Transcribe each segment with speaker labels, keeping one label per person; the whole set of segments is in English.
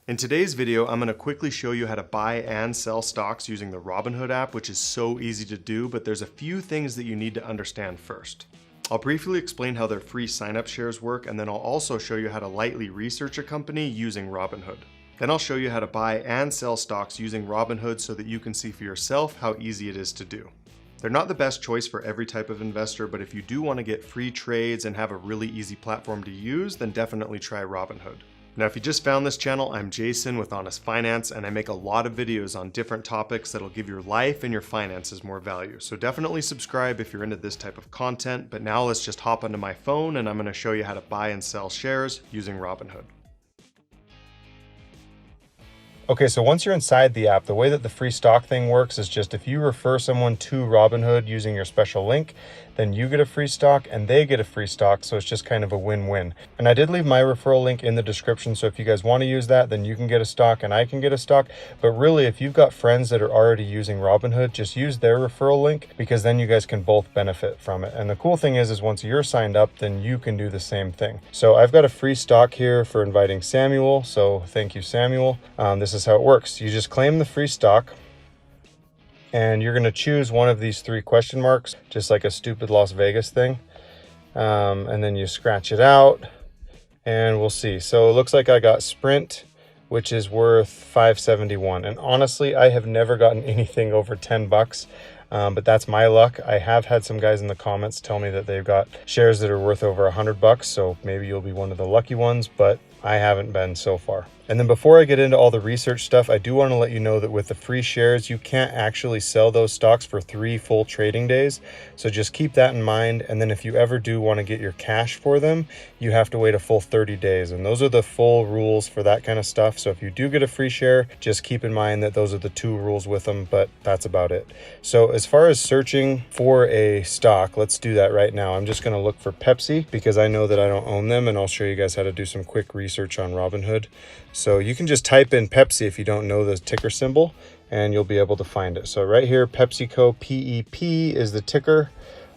Speaker 1: In today's video, I'm going to quickly show you how to buy and sell stocks using the Robinhood app, which is so easy to do, but there's a few things that you need to understand first. I'll briefly explain how their free sign-up shares work, and then I'll also show you how to lightly research a company using Robinhood. Then I'll show you how to buy and sell stocks using Robinhood so that you can see for yourself how easy it is to do. They're not the best choice for every type of investor, but if you do want to get free trades and have a really easy platform to use, then definitely try Robinhood. Now, if you just found this channel, I'm Jason with Honest Finance, and I make a lot of videos on different topics that'll give your life and your finances more value. So definitely subscribe if you're into this type of content, but now let's just hop onto my phone and I'm gonna show you how to buy and sell shares using Robinhood. Okay, so once you're inside the app, the way that the free stock thing works is just if you refer someone to Robinhood using your special link, then you get a free stock and they get a free stock, so it's just kind of a win-win. And I did leave my referral link in the description, so if you guys want to use that, then you can get a stock and I can get a stock. But really, if you've got friends that are already using Robinhood, just use their referral link, because then you guys can both benefit from it. And the cool thing is once you're signed up, then you can do the same thing. So I've got a free stock here for inviting Samuel, so thank you, Samuel. This is how it works. You just claim the free stock, and you're going to choose one of these three question marks, just like a stupid Las Vegas thing. And then you scratch it out and we'll see. So it looks like I got Sprint, which is worth $5.71. And honestly, I have never gotten anything over 10 bucks. But that's my luck. I have had some guys in the comments tell me that they've got shares that are worth over 100 bucks. So maybe you'll be one of the lucky ones, but I haven't been so far. And then before I get into all the research stuff, I do want to let you know that with the free shares, you can't actually sell those stocks for 3 full trading days. So just keep that in mind. And then if you ever do want to get your cash for them, you have to wait a full 30 days. And those are the full rules for that kind of stuff. So if you do get a free share, just keep in mind that those are the 2 rules with them, but that's about it. So as far as searching for a stock, let's do that right now. I'm just going to look for Pepsi because I know that I don't own them, and I'll show you guys how to do some quick research on Robinhood. So you can just type in Pepsi if you don't know the ticker symbol, and you'll be able to find it. So right here, PepsiCo, PEP is the ticker.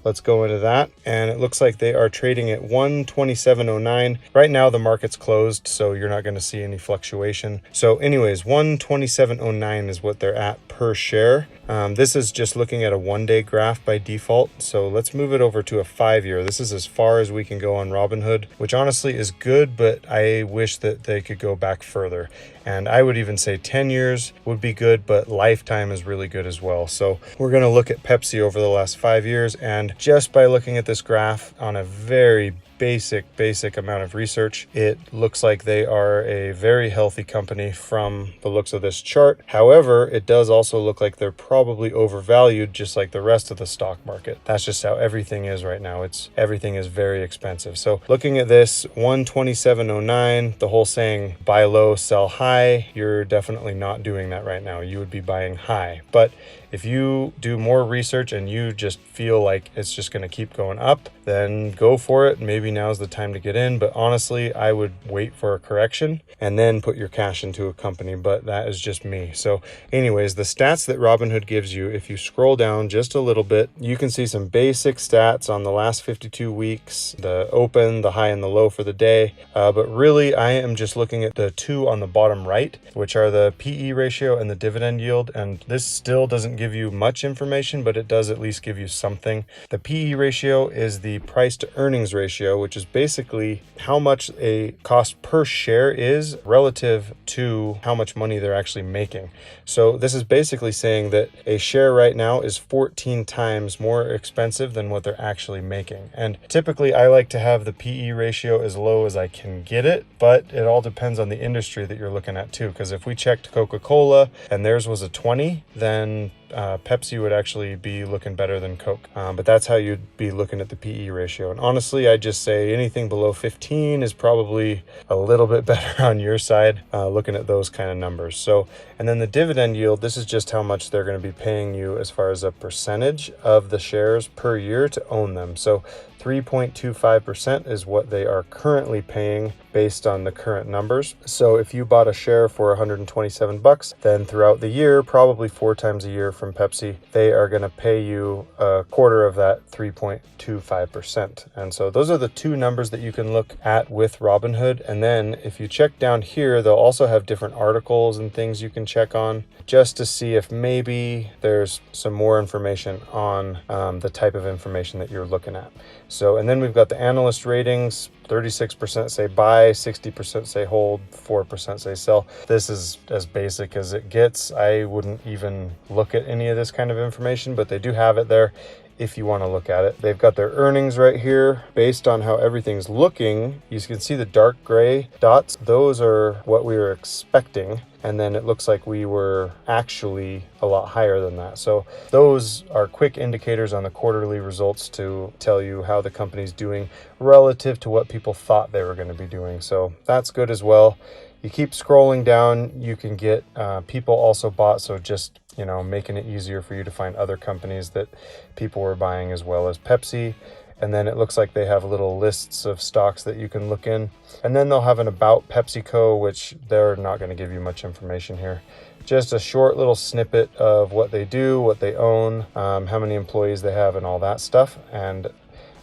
Speaker 1: Let's go into that. And it looks like they are trading at 127.09. Right now the market's closed, so you're not going to see any fluctuation. So anyways, 127.09 is what they're at per share. This is just looking at a 1-day graph by default. So let's move it over to a 5-year. This is as far as we can go on Robinhood, which honestly is good, but I wish that they could go back further. And I would even say 10 years would be good, but lifetime is really good as well. So we're going to look at Pepsi over the last 5 years. And just by looking at this graph on a very basic amount of research, it looks like they are a very healthy company from the looks of this chart. However, it does also look like they're probably overvalued, just like the rest of the stock market. That's just how everything is right now. Everything is very expensive. So looking at this 127.09, the whole saying buy low, sell high, you're definitely not doing that right now. You would be buying high. But if you do more research and you just feel like it's just going to keep going up, then go for it. Maybe now's the time to get in. But honestly, I would wait for a correction and then put your cash into a company. But that is just me. So anyways, the stats that Robinhood gives you, if you scroll down just a little bit, you can see some basic stats on the last 52 weeks, the open, the high and the low for the day. But really, I am just looking at the 2 on the bottom right, which are the PE ratio and the dividend yield. And this still doesn't give you much information, but it does at least give you something. The PE ratio is the price to earnings ratio, which is basically how much a cost per share is relative to how much money they're actually making. So this is basically saying that a share right now is 14 times more expensive than what they're actually making. And typically I like to have the PE ratio as low as I can get it, but it all depends on the industry that you're looking at too. Because if we checked Coca-Cola and theirs was a 20, then Pepsi would actually be looking better than Coke. But that's how you'd be looking at the PE ratio. And honestly, I'd just say anything below 15 is probably a little bit better on your side, looking at those kind of numbers. So, and then the dividend yield, this is just how much they're going to be paying you as far as a percentage of the shares per year to own them. So 3.25% is what they are currently paying based on the current numbers. So if you bought a share for 127 bucks, then throughout the year, probably 4 times a year from Pepsi, they are going to pay you a quarter of that 3.25%. And so those are the two numbers that you can look at with Robinhood. And then if you check down here, they'll also have different articles and things you can check on just to see if maybe there's some more information on the type of information that you're looking at. So, and then we've got the analyst ratings. 36% say buy, 60% say hold, 4% say sell. This is as basic as it gets. I wouldn't even look at any of this kind of information, but they do have it there if you want to look at it. They've got their earnings right here based on how everything's looking. You can see the dark gray dots. Those are what we were expecting. And then it looks like we were actually a lot higher than that. So those are quick indicators on the quarterly results to tell you how the company's doing relative to what people thought they were going to be doing. So that's good as well. You keep scrolling down, you can get people also bought. So just, making it easier for you to find other companies that people were buying as well as Pepsi. And then it looks like they have little lists of stocks that you can look in. And then they'll have an about PepsiCo, which they're not going to give you much information here. Just a short little snippet of what they do, what they own, how many employees they have, and all that stuff. And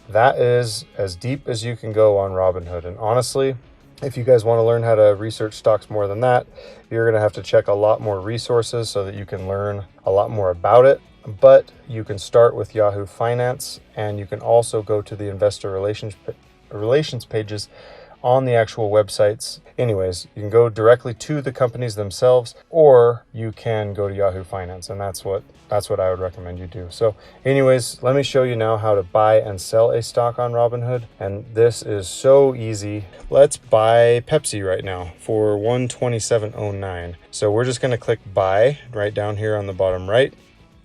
Speaker 1: that is as deep as you can go on Robinhood. And honestly, if you guys want to learn how to research stocks more than that, you're going to have to check a lot more resources so that you can learn a lot more about it. But you can start with Yahoo Finance, and you can also go to the investor relations pages on the actual websites. Anyways, you can go directly to the companies themselves, or you can go to Yahoo Finance, and that's what I would recommend you do. So anyways, let me show you now how to buy and sell a stock on Robinhood, and this is so easy. Let's buy Pepsi right now for $127.09. So we're just going to click buy right down here on the bottom right,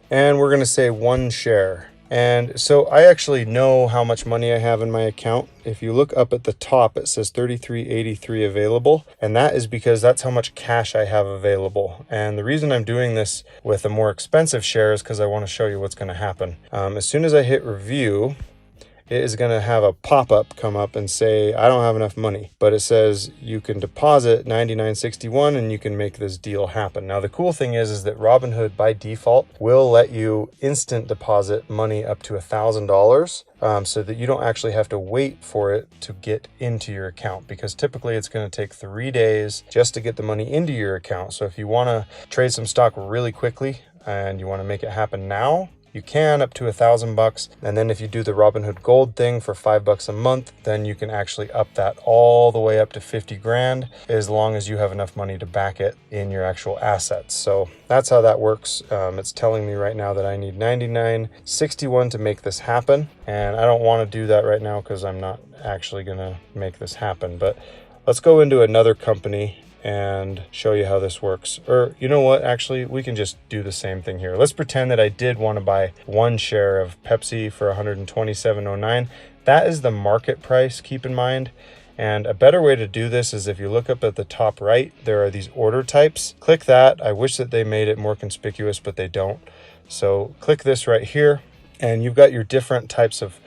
Speaker 1: and we're going to say 1 share. And so I actually know how much money I have in my account. If you look up at the top, it says $33.83 available. And that is because that's how much cash I have available. And the reason I'm doing this with a more expensive share is because I want to show you what's going to happen. As soon as I hit review, it is going to have a pop-up come up and say, I don't have enough money, but it says you can deposit $99.61 and you can make this deal happen. Now, the cool thing is that Robinhood by default will let you instant deposit money up to $1,000 so that you don't actually have to wait for it to get into your account, because typically it's going to take 3 days just to get the money into your account. So if you want to trade some stock really quickly and you want to make it happen now, you can up to $1,000. And then if you do the Robinhood Gold thing for $5 a month, then you can actually up that all the way up to 50 grand, as long as you have enough money to back it in your actual assets. So that's how that works. It's telling me right now that I need $99.61 to make this happen. And I don't want to do that right now because I'm not actually going to make this happen. But let's go into another company and show you how this works. Or you know what, actually, we can just do the same thing here. Let's pretend that I did want to buy 1 share of Pepsi for $127.09. That is the market price, keep in mind. And a better way to do this is if you look up at the top right, there are these order types. Click that. I wish that they made it more conspicuous, but they don't. So click this right here, and you've got your different types of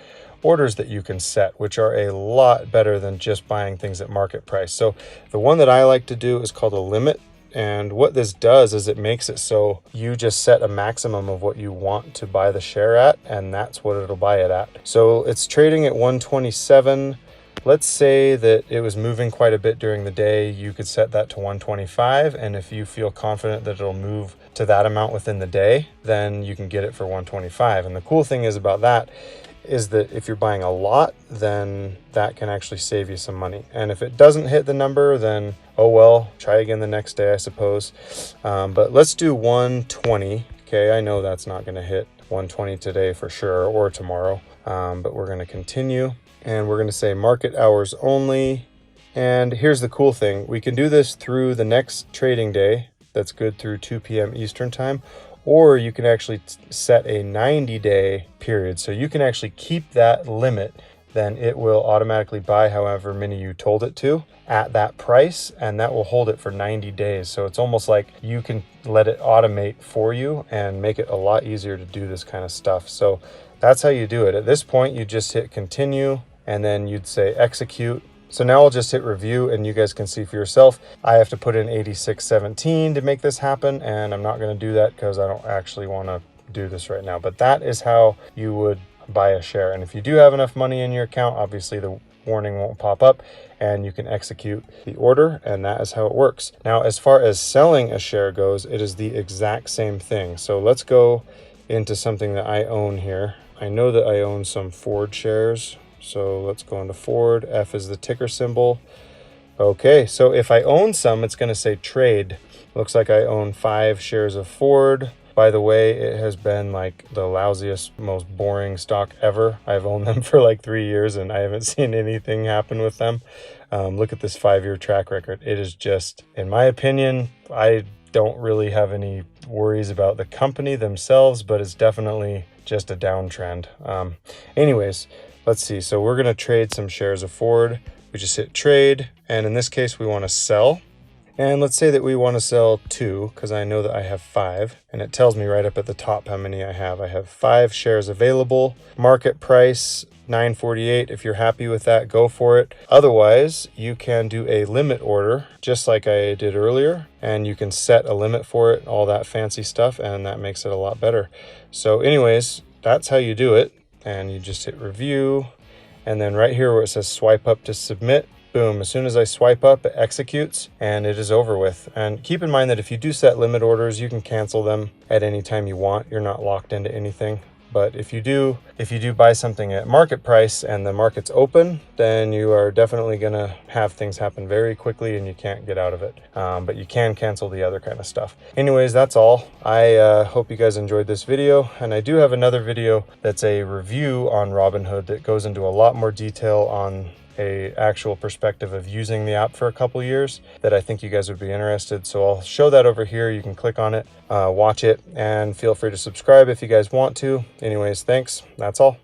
Speaker 1: orders that you can set, which are a lot better than just buying things at market price. So the one that I like to do is called a limit. And what this does is it makes it so you just set a maximum of what you want to buy the share at, and that's what it'll buy it at. So it's trading at 127. Let's say that it was moving quite a bit during the day. You could set that to 125. And if you feel confident that it'll move to that amount within the day, then you can get it for 125. And the cool thing is about that is that if you're buying a lot, then that can actually save you some money. And if it doesn't hit the number, then oh well, try again the next day, I suppose. But let's do 120. Okay, I know that's not going to hit 120 today for sure, or tomorrow. But we're going to continue, and we're going to say market hours only. And here's the cool thing. We can do this through the next trading day. That's good through 2 p.m. Eastern time. Or you can actually set a 90-day period. So you can actually keep that limit then it will automatically buy however many you told it to at that price, and that will hold it for 90 days. So it's almost like you can let it automate for you and make it a lot easier to do this kind of stuff. So that's how you do it. At this point, you just hit continue, and then you'd say execute. So now I'll just hit review, and you guys can see for yourself. I have to put in 8617 to make this happen, and I'm not going to do that because I don't actually want to do this right now. But that is how you would buy a share. And if you do have enough money in your account, obviously the warning won't pop up and you can execute the order, and that is how it works. Now, as far as selling a share goes, it is the exact same thing. So let's go into something that I own here. I know that I own some Ford shares. So let's go into Ford. F is the ticker symbol. Okay, so if I own some, it's going to say trade. Looks like I own 5 shares of Ford. By the way, it has been like the lousiest, most boring stock ever. I've owned them for like 3 years and I haven't seen anything happen with them. Look at this 5-year track record. It is just, in my opinion, I don't really have any worries about the company themselves, but it's definitely just a downtrend. Anyways, let's see. So we're going to trade some shares of Ford. We just hit trade. And in this case, we want to sell. And let's say that we want to sell 2, because I know that I have 5. And it tells me right up at the top how many I have. I have 5 shares available. Market price, $9.48. If you're happy with that, go for it. Otherwise, you can do a limit order, just like I did earlier. And you can set a limit for it, all that fancy stuff, and that makes it a lot better. So anyways, that's how you do it. And you just hit review. And then right here where it says swipe up to submit, boom, as soon as I swipe up, it executes and it is over with. And keep in mind that if you do set limit orders, you can cancel them at any time you want. You're not locked into anything. But if you do buy something at market price and the market's open, then you are definitely going to have things happen very quickly and you can't get out of it. But you can cancel the other kind of stuff. Anyways, that's all. I hope you guys enjoyed this video. And I do have another video that's a review on Robinhood that goes into a lot more detail on a actual perspective of using the app for a couple years that I think you guys would be interested. So I'll show that over here. You can click on it, watch it, and feel free to subscribe if you guys want to. Anyways, thanks. That's all.